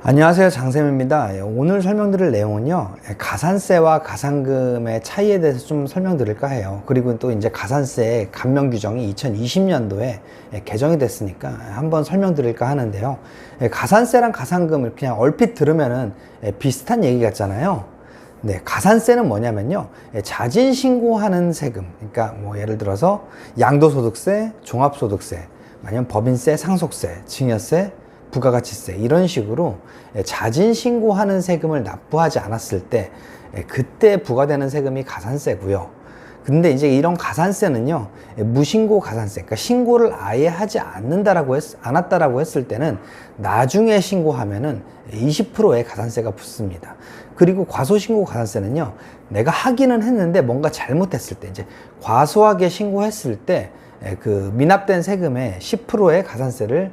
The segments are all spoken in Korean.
안녕하세요, 장쌤입니다. 오늘 설명드릴 내용은요, 가산세와 가산금의 차이에 대해서 좀 설명드릴까 해요. 그리고 또 이제 가산세 감면 규정이 2020년도에 개정이 됐으니까 한번 설명드릴까 하는데요. 가산세랑 가산금을 그냥 얼핏 들으면은 비슷한 얘기 같잖아요. 네, 가산세는 뭐냐면요, 자진 신고하는 세금. 그러니까 뭐 예를 들어서 양도소득세, 종합소득세, 아니면 법인세, 상속세, 증여세, 부가가치세 이런 식으로 자진 신고하는 세금을 납부하지 않았을 때 그때 부과되는 세금이 가산세고요. 근데 이제 이런 가산세는요, 무신고 가산세, 그러니까 신고를 아예 하지 않았다라고 했을 때는 나중에 신고하면은 20%의 가산세가 붙습니다. 그리고 과소신고 가산세는요, 내가 하기는 했는데 뭔가 잘못했을 때, 이제 과소하게 신고했을 때 그 미납된 세금의 10%의 가산세를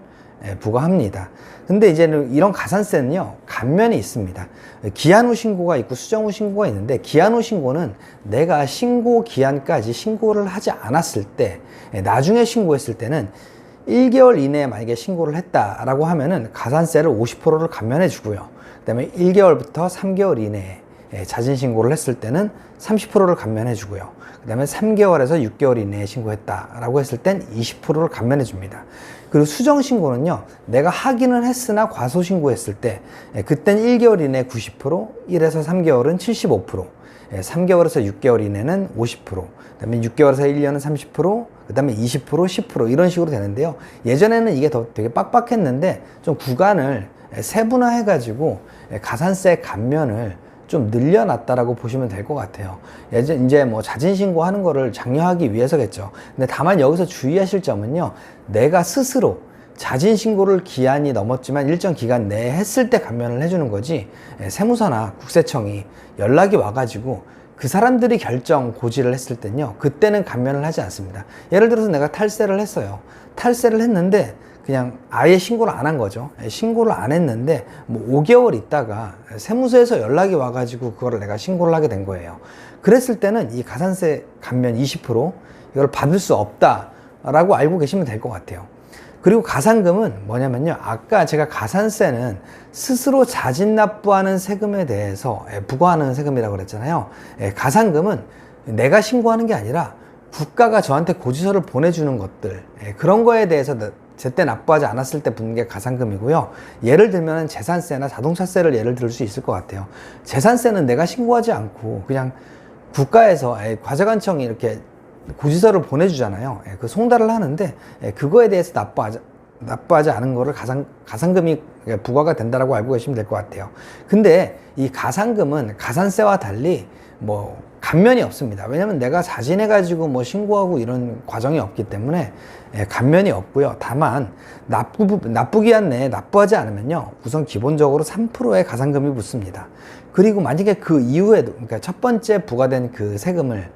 부과합니다. 근데 이제는 이런 가산세는요, 감면이 있습니다. 기한 후 신고가 있고 수정 후 신고가 있는데, 기한 후 신고는 내가 신고 기한까지 신고를 하지 않았을 때, 나중에 신고했을 때는 1개월 이내에 만약에 신고를 했다라고 하면은 가산세를 50%를 감면해 주고요. 그 다음에 1개월부터 3개월 이내에 자진 신고를 했을 때는 30%를 감면해 주고요. 그 다음에 3개월에서 6개월 이내에 신고했다라고 했을 땐 20%를 감면해 줍니다. 그리고 수정 신고는요, 내가 하기는 했으나 과소 신고했을 때 그땐 1개월 이내 90%, 1에서 3개월은 75%, 3개월에서 6개월 이내는 50%, 그 다음에 6개월에서 1년은 30%, 그 다음에 20%, 10% 이런 식으로 되는데요. 예전에는 이게 더 되게 빡빡했는데 좀 구간을 세분화해 가지고 가산세 감면을 좀 늘려놨다라고 보시면 될 것 같아요. 이제 뭐 자진 신고하는 거를 장려하기 위해서겠죠. 근데 다만 여기서 주의하실 점은요, 내가 스스로 자진 신고를 기한이 넘었지만 일정 기간 내에 했을 때 감면을 해주는 거지, 세무서나 국세청이 연락이 와가지고 그 사람들이 결정 고지를 했을 때는요, 그때는 감면을 하지 않습니다. 예를 들어서 내가 탈세를 했어요. 탈세를 했는데 그냥 아예 신고를 안 한 거죠. 신고를 안 했는데 뭐 5개월 있다가 세무서에서 연락이 와가지고 그거를 내가 신고를 하게 된 거예요. 그랬을 때는 이 가산세 감면 20% 이걸 받을 수 없다라고 알고 계시면 될 것 같아요. 그리고 가산금은 뭐냐면요, 아까 제가 가산세는 스스로 자진 납부하는 세금에 대해서 부과하는 세금이라고 그랬잖아요. 가산금은 내가 신고하는 게 아니라 국가가 저한테 고지서를 보내주는 것들, 그런 거에 대해서 제때 납부하지 않았을 때 붙는 게 가산금이고요. 예를 들면 재산세나 자동차세를 예를 들 수 있을 것 같아요. 재산세는 내가 신고하지 않고 그냥 국가에서 과세관청이 이렇게 고지서를 보내주잖아요. 그 송달을 하는데 그거에 대해서 납부하지 않은 거를 가산금이 부과가 된다라고 알고 계시면 될 것 같아요. 근데 이 가산금은 가산세와 달리 뭐 감면이 없습니다. 왜냐면 내가 자진해가지고 뭐 신고하고 이런 과정이 없기 때문에 감면이 없고요. 다만 납부기한 내에 납부하지 않으면요, 우선 기본적으로 3%의 가산금이 붙습니다. 그리고 만약에 그 이후에도, 그러니까 첫 번째 부과된 그 세금을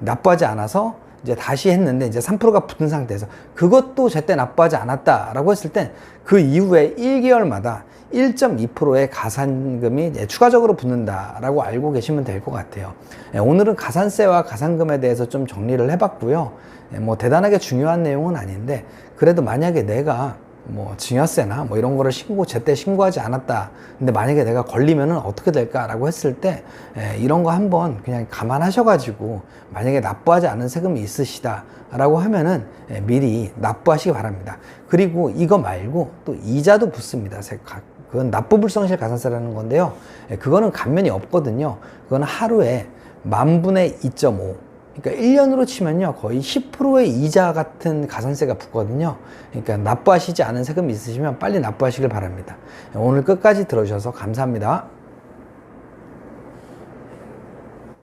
납부하지 않아서 이제 다시 했는데 이제 3%가 붙은 상태에서 그것도 제때 납부하지 않았다라고 했을 땐 그 이후에 1개월마다 1.2%의 가산금이 추가적으로 붙는다라고 알고 계시면 될 것 같아요. 오늘은 가산세와 가산금에 대해서 좀 정리를 해봤고요. 뭐 대단하게 중요한 내용은 아닌데, 그래도 만약에 내가 뭐 증여세나 뭐 이런 거를 제때 신고하지 않았다. 근데 만약에 내가 걸리면은 어떻게 될까라고 했을 때 이런 거 한번 그냥 감안하셔가지고 만약에 납부하지 않은 세금이 있으시다라고 하면은 미리 납부하시기 바랍니다. 그리고 이거 말고 또 이자도 붙습니다. 그건 납부불성실 가산세라는 건데요. 그거는 감면이 없거든요. 그거는 하루에 10,000분의 2.5. 그러니까 1년으로 치면요, 거의 10%의 이자 같은 가산세가 붙거든요. 그러니까 납부하시지 않은 세금이 있으시면 빨리 납부하시길 바랍니다. 오늘 끝까지 들어주셔서 감사합니다.